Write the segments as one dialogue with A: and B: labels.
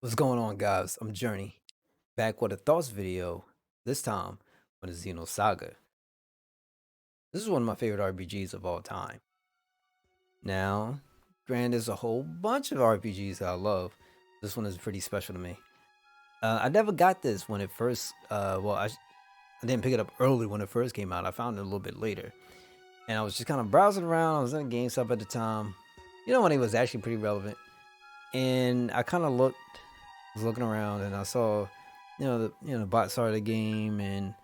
A: What's going on, guys? I'm Journey, back with a thoughts video, this time on the Xenosaga. This is one of my favorite RPGs of all time. Now, granted, there's a whole bunch of RPGs that I love. This one is pretty special to me. I never got this when it first, I didn't pick it up early when it first came out. I found it a little bit later. And I was just kind of browsing around. I was in GameStop at the time. When it was actually pretty relevant. And I kind of was looking around and I saw, the bot started the game and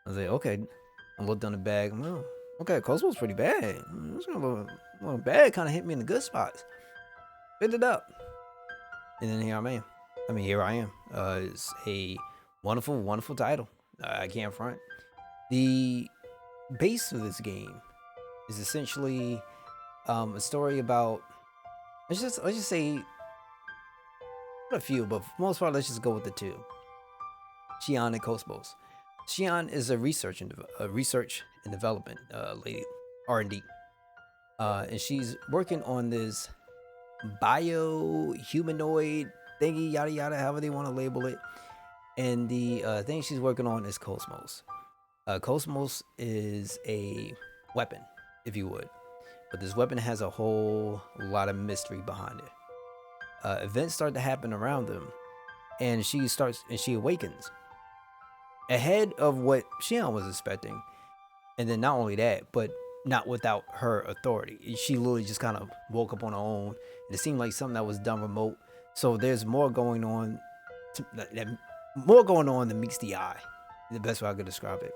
A: I was like, okay. I looked on the bag. Well, okay, Cosmo's pretty bad. It's a little bad. Kind of hit me in the good spots. Picked it up, and then here I am. Here I am. It's a wonderful, wonderful title. I can't front. The base of this game is essentially a story about. Let's just say a few, but for the most part, let's just go with the two. Xian and Cosmos. Xian is a research and development lady, R&D, and she's working on this bio humanoid thingy, yada yada, however they want to label it. And the thing she's working on is Cosmos. Cosmos is a weapon, if you would, but this weapon has a whole lot of mystery behind it. Events start to happen around them, and she awakens ahead of what Xian was expecting. And then not only that, but not without her authority. She literally just kind of woke up on her own. And it seemed like something that was done remote. So there's more going on, more going on than meets the eye. The best way I could describe it.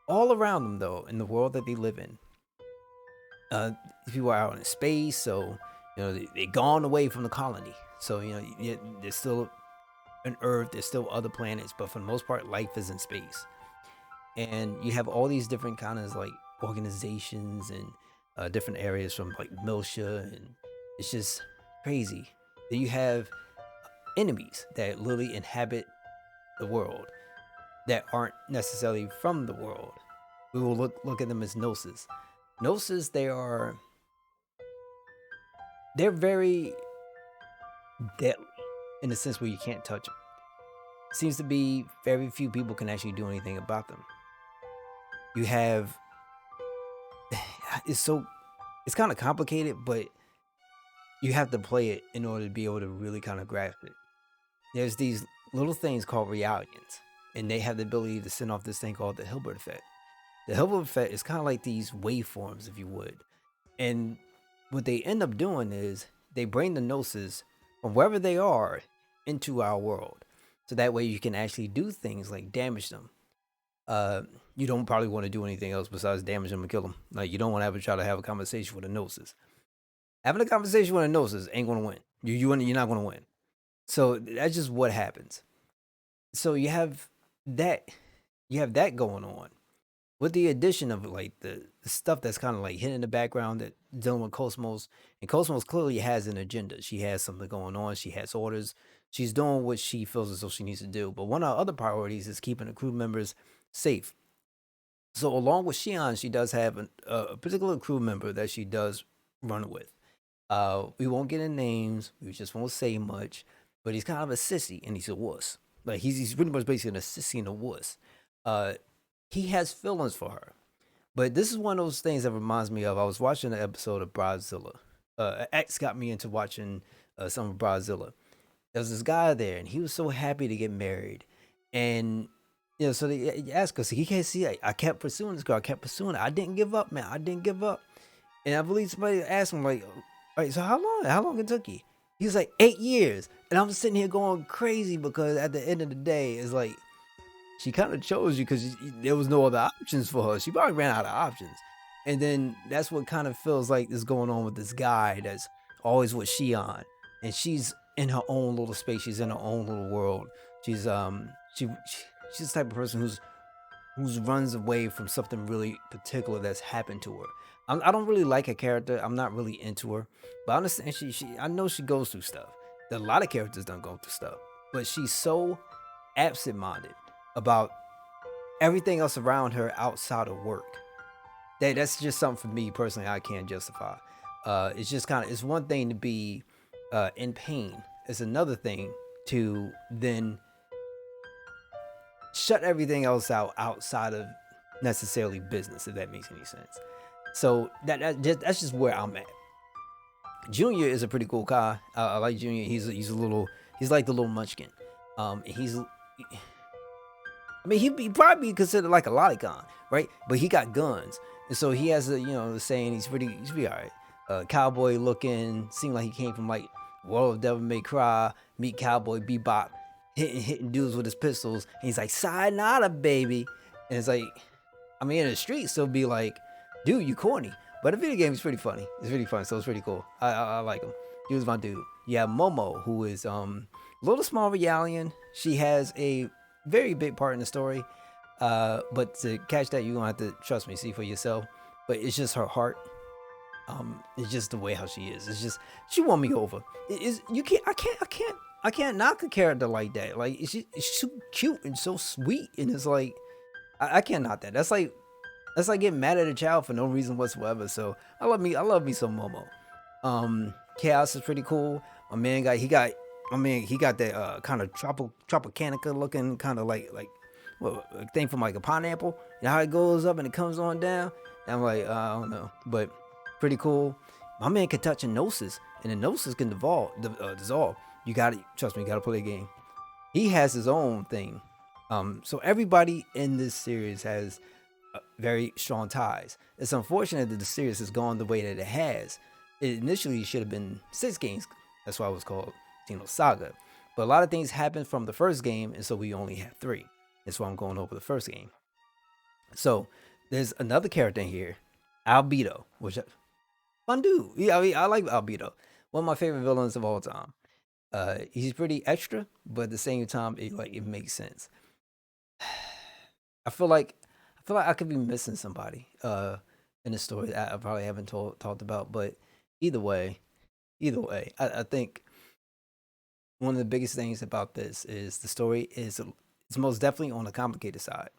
A: All around them, though, in the world that they live in, people are out in space. So they've gone away from the colony. So there's still an Earth, there's still other planets, but for the most part, life is in space. And you have all these different kind of like organizations and different areas from like militia, and it's just crazy. Then you have enemies that literally inhabit the world that aren't necessarily from the world. We will look at them as gnosis. Gnosis, they're very deadly in the sense where you can't touch them. Seems to be very few people can actually do anything about them. You have it's kind of complicated, but you have to play it in order to be able to really kind of grasp it. There's these little things called realians, and they have the ability to send off this thing called the Hilbert effect. The Hilbert effect is kind of like these waveforms, if you would. And what they end up doing is they bring the gnosis from wherever they are into our world. So that way you can actually do things like damage them. You don't probably want to do anything else besides damage them and kill them. Like, you don't want to try to have a conversation with a gnosis. Having a conversation with a gnosis ain't going to win. You're not going to win. So that's just what happens. So you have that going on, with the addition of like the stuff that's kind of like hidden in the background that dealing with Cosmos. And Cosmos clearly has an agenda. She has something going on. She has orders. She's doing what she feels as though she needs to do. But one of our other priorities is keeping the crew members safe. So along with Xian, she does have a particular crew member that she does run with. We won't get in names. We just won't say much. But he's kind of a sissy, and he's a wuss. Like, he's pretty much basically a sissy and a wuss. He has feelings for her. But this is one of those things that reminds me of, I was watching an episode of Bridezilla. X got me into watching some of Bridezilla. There was this guy there, and he was so happy to get married. And, so they asked us, he can't see, I kept pursuing this girl. I kept pursuing her. I didn't give up, man. I didn't give up. And I believe somebody asked him, like, all right, so how long it took you? He was like, 8 years. And I'm sitting here going crazy because at the end of the day, it's like, she kind of chose you because there was no other options for her. She probably ran out of options. And then that's what kind of feels like is going on with this guy that's always with Xian. And she's in her own little space. She's in her own little world. She's she's the type of person who's runs away from something really particular that's happened to her. I don't really like her character. I'm not really into her. But I understand I know she goes through stuff. A lot of characters don't go through stuff. But she's so absent-minded about everything else around her outside of work. That's just something for me personally I can't justify. It's just it's one thing to be in pain it's another thing to then shut everything else out outside of necessarily business, if that makes any sense. So that's just where I'm at. Junior is a pretty cool guy. I like Junior. He's like the little munchkin. He's I mean, he'd probably be considered like a lolicon, right? But he got guns, and so he has the saying he's pretty alright. Cowboy looking, seemed like he came from like World of Devil May Cry, meet Cowboy Bebop, hitting dudes with his pistols. And he's like, "Sayonara, baby," and it's like, I mean, in the streets, it'll be like, "Dude, you corny." But the video game is pretty funny. It's really fun, so it's pretty cool. I like him. He was my dude. Yeah, Momo, who is little small Realian. She has a very big part in the story. But to catch that, you're gonna have to trust me, see for yourself. But it's just her heart. It's just the way how she is. It's just she won me over. It is you can't I can't knock a character like that. Like it's so cute and so sweet, and it's like I can't knock that. That's like getting mad at a child for no reason whatsoever. So I love me some Momo. Chaos is pretty cool. My man got that kind of Tropicanica looking kind of like a thing from like a pineapple. You know how it goes up and it comes on down? And I'm like, I don't know. But pretty cool. My man can touch a gnosis, and the gnosis can dissolve. You gotta trust me, you gotta play the game. He has his own thing. So everybody in this series has very strong ties. It's unfortunate that the series has gone the way that it has. It initially should have been 6 games. That's why it was called Xenosaga. But a lot of things happened from the first game, and so we only have 3. That's why I'm going over the first game. So there's another character in here, Albedo, which fun dude. Yeah, I mean, I like Albedo. One of my favorite villains of all time. He's pretty extra, but at the same time, it makes sense. I feel like I could be missing somebody in the story that I probably haven't talked about. But either way, I think one of the biggest things about this is the story is it's most definitely on the complicated side.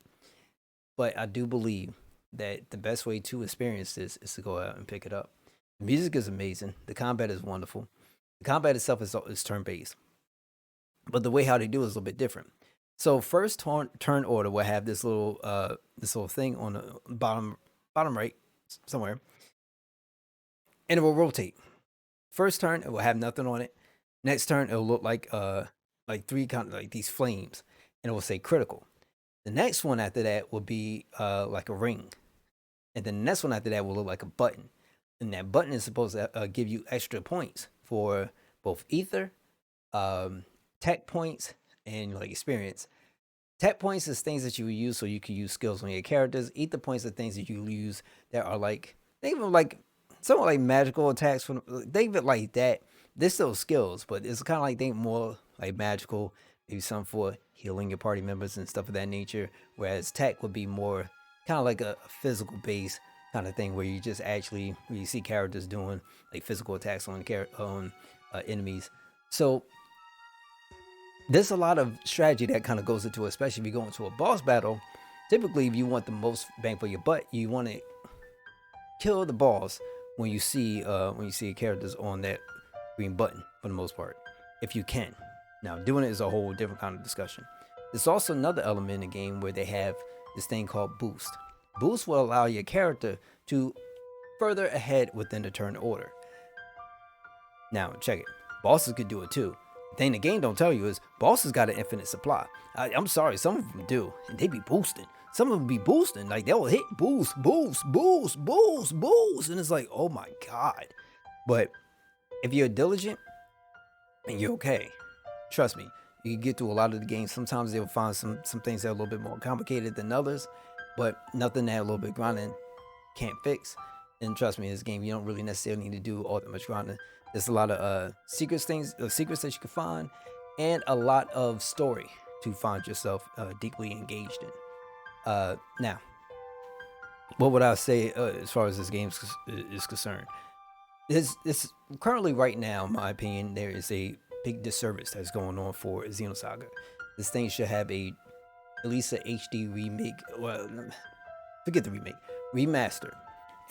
A: But I do believe that the best way to experience this is to go out and pick it up. The music is amazing. The combat is wonderful. The combat itself is turn based, but the way how they do it is a little bit different. So first turn order will have this little thing on the bottom right somewhere, and it will rotate. First turn it will have nothing on it. Next turn it'll look like 3 kind of like these flames, and it will say critical. The next one after that will be like a ring, and then the next one after that will look like a button, and that button is supposed to give you extra points for both ether, tech points, and like experience. Tech points is things that you use so you can use skills on your characters. Ether points are things that you use that are like think of them like somewhat like magical attacks. Think of it like that. They're still skills, but it's kind of like think more like magical. Maybe some for healing your party members and stuff of that nature. Whereas tech would be more kind of like a physical base kind of thing where you just actually where you see characters doing like physical attacks on enemies. So there's a lot of strategy that kind of goes into it, especially if you go into a boss battle. Typically, if you want the most bang for your butt, you want to kill the boss when you see characters on that green button for the most part, if you can. Now, doing it is a whole different kind of discussion. There's also another element in the game where they have this thing called boost. Boost will allow your character to further ahead within the turn order. Now, check it. Bosses could do it too. The thing the game don't tell you is bosses got an infinite supply. I'm sorry, some of them do, and they be boosting. Some of them be boosting, like they'll hit boost, boost, boost, boost, boost, and it's like, oh my god. But if you're diligent and you're okay, trust me, you can get through a lot of the games. Sometimes they'll find some things that are a little bit more complicated than others, but nothing that a little bit grinding can't fix. And trust me, in this game, you don't really necessarily need to do all that much grinding. There's a lot of secrets that you can find, and a lot of story to find yourself deeply engaged in. Now, what would I say as far as this game is concerned? It's currently right now, in my opinion, there is a big disservice that's going on for Xenosaga. This thing should have at least an HD remake. Well, forget the remake, remaster,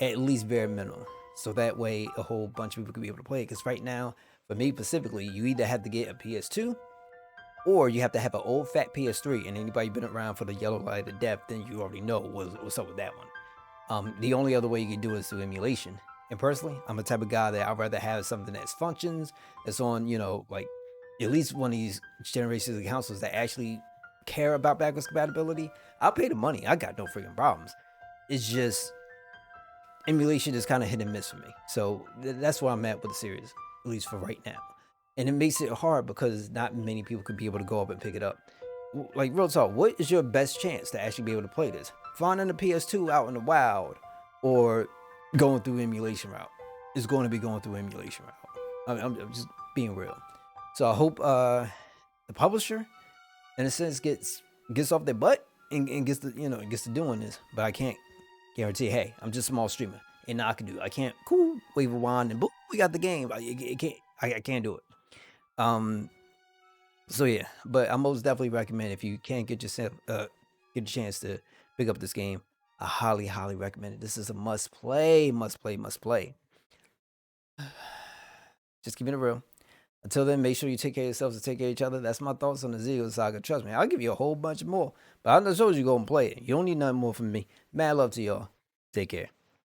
A: at least bare minimum. So that way a whole bunch of people could be able to play it. Because right now, For me specifically, you either have to get a PS2 or you have to have an old fat PS3. And anybody been around for the yellow light of death, then you already know what's up with that one. The only other way you can do it is through emulation. And personally, I'm the type of guy that I'd rather have something that functions, that's on, like at least one of these generations of consoles that actually care about backwards compatibility. I'll pay the money. I got no freaking problems. It's just emulation is kind of hit and miss for me. So that's where I'm at with the series, at least for right now. And it makes it hard because not many people could be able to go up and pick it up. Like, real talk, what is your best chance to actually be able to play this? Finding the PS2 out in the wild or going through emulation route? Is going to be going through emulation route. I'm just being real. So I hope the publisher, in a sense, gets off their butt and gets to gets to doing this. But I can't guarantee. Hey, I'm just a small streamer, and I can do. I can't wave a wand and boom, we got the game. I can't do it. So yeah, but I most definitely recommend if you can't get yourself get a chance to pick up this game. I highly recommend it. This is a must play. Just keeping it real. Until then, make sure you take care of yourselves and take care of each other. That's my thoughts on the Xenosaga. Trust me, I'll give you a whole bunch more. But I just told you go and play it. You don't need nothing more from me. Mad love to y'all. Take care.